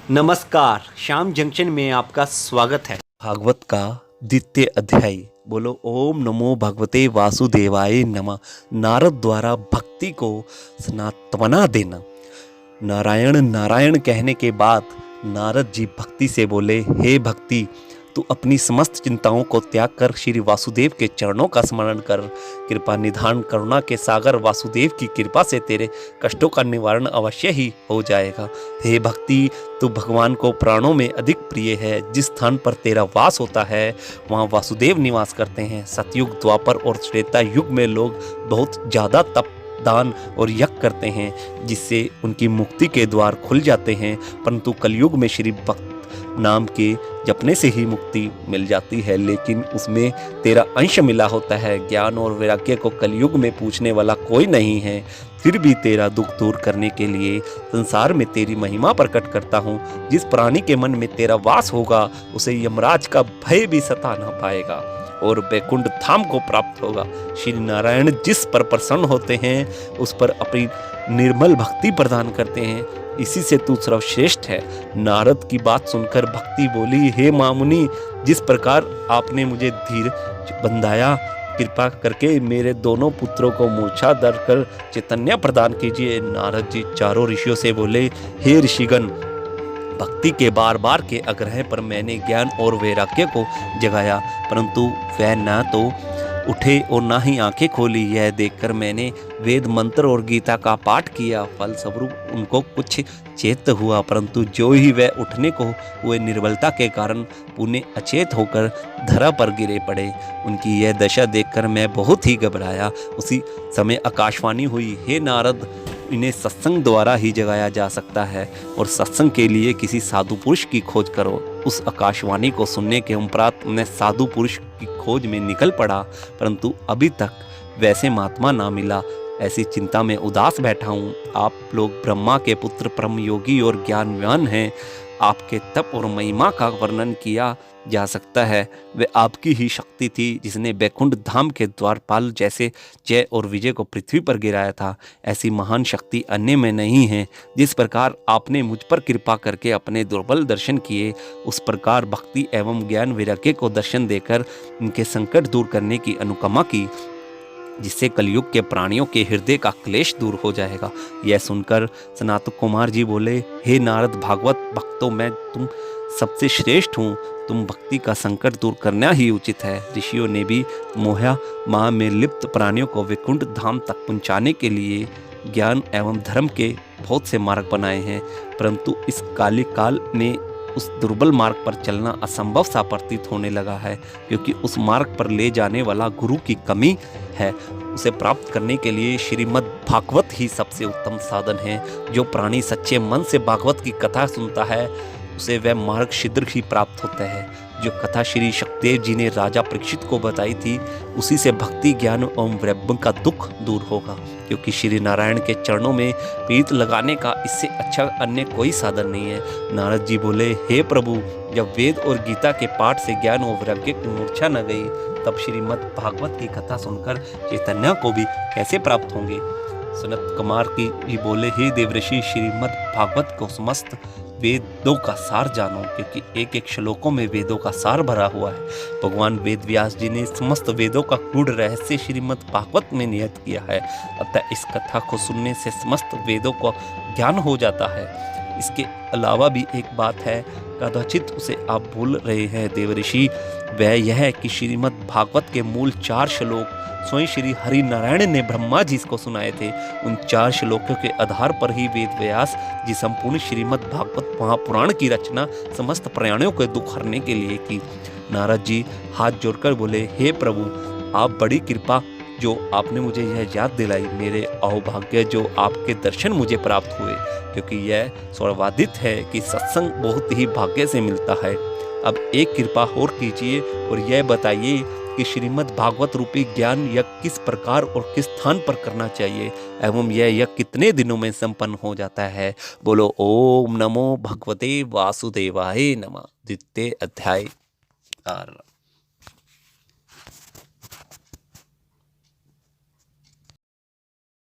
नमस्कार, श्याम जंक्शन में आपका स्वागत है। भागवत का द्वितीय अध्याय। बोलो ओम नमो भगवते वासुदेवाय नमः। नारद द्वारा भक्ति को सांत्वना देना। नारायण नारायण कहने के बाद नारद जी भक्ति से बोले, हे भक्ति, तू अपनी समस्त चिंताओं को त्याग कर श्री वासुदेव के चरणों का स्मरण कर। कृपा निधान करुणा के सागर वासुदेव की कृपा से तेरे कष्टों का निवारण अवश्य ही हो जाएगा। हे भक्ति, तू भगवान को प्राणों में अधिक प्रिय है। जिस स्थान पर तेरा वास होता है वहाँ वासुदेव निवास करते हैं। सतयुग, द्वापर और त्रेता युग में लोग बहुत ज़्यादा तप, दान और यज्ञ करते हैं जिससे उनकी मुक्ति के द्वार खुल जाते हैं, परंतु कलयुग में श्री भक्त नाम के जपने से ही मुक्ति मिल जाती है, लेकिन उसमें तेरा अंश मिला होता है। ज्ञान और वैराग्य को कलयुग में पूछने वाला कोई नहीं है, फिर भी तेरा दुख दूर करने के लिए संसार में तेरी महिमा प्रकट करता हूँ। जिस प्राणी के मन में तेरा वास होगा उसे यमराज का भय भी सता ना पाएगा और वैकुंठ धाम को प्राप्त होगा। श्री नारायण जिस पर प्रसन्न होते हैं उस पर अपनी निर्मल भक्ति प्रदान करते हैं, इसी से तू सर्वश्रेष्ठ है। नारद की बात सुनकर भक्ति बोली, हे मामुनि, जिस प्रकार आपने मुझे धीर बंधाया, कृपा करके मेरे दोनों पुत्रों को मूर्छा धर कर चैतन्य प्रदान कीजिए। नारद जी चारों ऋषियों से बोले, हे ऋषिगण, भक्ति के बार बार के आग्रह पर मैंने ज्ञान और वैराग्य को जगाया, परंतु वह न तो उठे और ना ही आंखें खोली। यह देखकर मैंने वेद मंत्र और गीता का पाठ किया, फलस्वरूप उनको कुछ चेत हुआ, परंतु जो ही वह उठने को हुए निर्बलता के कारण पुनः अचेत होकर धरा पर गिरे पड़े। उनकी यह दशा देखकर मैं बहुत ही घबराया। उसी समय आकाशवाणी हुई, हे नारद, इन्हें सत्संग द्वारा ही जगाया जा सकता है और सत्संग के लिए किसी साधु पुरुष की खोज करो। उस आकाशवाणी को सुनने के उपरांत मैं साधु पुरुष की खोज में निकल पड़ा, परंतु अभी तक वैसे महात्मा ना मिला। ऐसी चिंता में उदास बैठा हूँ। आप लोग ब्रह्मा के पुत्र, परम योगी और ज्ञानवान हैं। आपके तप और महिमा का वर्णन किया जा सकता है। वे आपकी ही शक्ति थी जिसने वैकुंठ धाम के द्वारपाल जैसे जय और विजय को पृथ्वी पर गिराया था। ऐसी महान शक्ति अन्य में नहीं है। जिस प्रकार आपने मुझ पर कृपा करके अपने दुर्बल दर्शन किए, उस प्रकार भक्ति एवं ज्ञान वैराग्य को दर्शन देकर उनके संकट दूर करने की अनुकंपा की, जिससे कलयुग के प्राणियों के हृदय का क्लेश दूर हो जाएगा। यह सुनकर सनातन कुमार जी बोले, हे नारद, भागवत भक्तों में तुम सबसे श्रेष्ठ हूँ। तुम भक्ति का संकट दूर करना ही उचित है। ऋषियों ने भी मोहा माह में लिप्त प्राणियों को वैकुंठ धाम तक पहुँचाने के लिए ज्ञान एवं धर्म के बहुत से मार्ग बनाए हैं, परंतु इस काली काल में उस दुर्बल मार्ग पर चलना असंभव सा प्रतीत होने लगा है, क्योंकि उस मार्ग पर ले जाने वाला गुरु की कमी है। उसे प्राप्त करने के लिए श्रीमद् भागवत ही सबसे उत्तम साधन है। जो प्राणी सच्चे मन से भागवत की कथा सुनता है उसे वह मार्ग शीघ्र ही प्राप्त होता है। जो कथा श्री शुकदेव जी ने राजा परीक्षित को बताई थी, उसी से भक्ति, ज्ञान एवं वैराग्य का दुख दूर होगा, क्योंकि श्री नारायण के चरणों में प्रीत लगाने का इससे अच्छा अन्य कोई साधन नहीं है। नारद जी बोले, हे प्रभु, जब वेद और गीता के पाठ से ज्ञान और वैराग्य की मूर्छा न गई, तब श्रीमद् भागवत की कथा सुनकर चैतन्य को भी कैसे प्राप्त होंगे। सनत कुमार की भी बोले, हे देवऋषि, श्रीमद् भागवत को समस्त वेदों का सार जानो, क्योंकि एक एक श्लोकों में वेदों का सार भरा हुआ है। भगवान वेद व्यास जी ने समस्त वेदों का गूढ़ रहस्य श्रीमद् भागवत में निहित किया है, अतः इस कथा को सुनने से समस्त वेदों को ज्ञान हो जाता है। इसके अलावा भी एक बात है, कदाचित उसे आप भूल रहे हैं देवऋषि, वह यह है कि श्रीमद् भागवत के मूल 4 श्लोक स्वयं श्री हरि नारायण ने ब्रह्मा जी को सुनाए थे। उन 4 श्लोकों के आधार पर ही वेद व्यास जी संपूर्ण श्रीमद् भागवत महापुराण की रचना समस्त प्राणियों के दुख हरने के लिए की। नारद जी हाथ जोड़कर बोले, हे प्रभु, आप बड़ी कृपा जो आपने मुझे यह याद दिलाई। मेरे अहोभाग्य जो आपके दर्शन मुझे प्राप्त हुए, क्योंकि यह सर्वाधित है कि सत्संग बहुत ही भाग्य से मिलता है। अब एक कृपा और कीजिए और यह बताइए कि श्रीमद् भागवत रूपी ज्ञान यज्ञ किस प्रकार और किस स्थान पर करना चाहिए एवं यह यज्ञ कितने दिनों में संपन्न हो जाता है। बोलो ओम नमो भगवते वासुदेवाय नमः। द्वितीय अध्याय।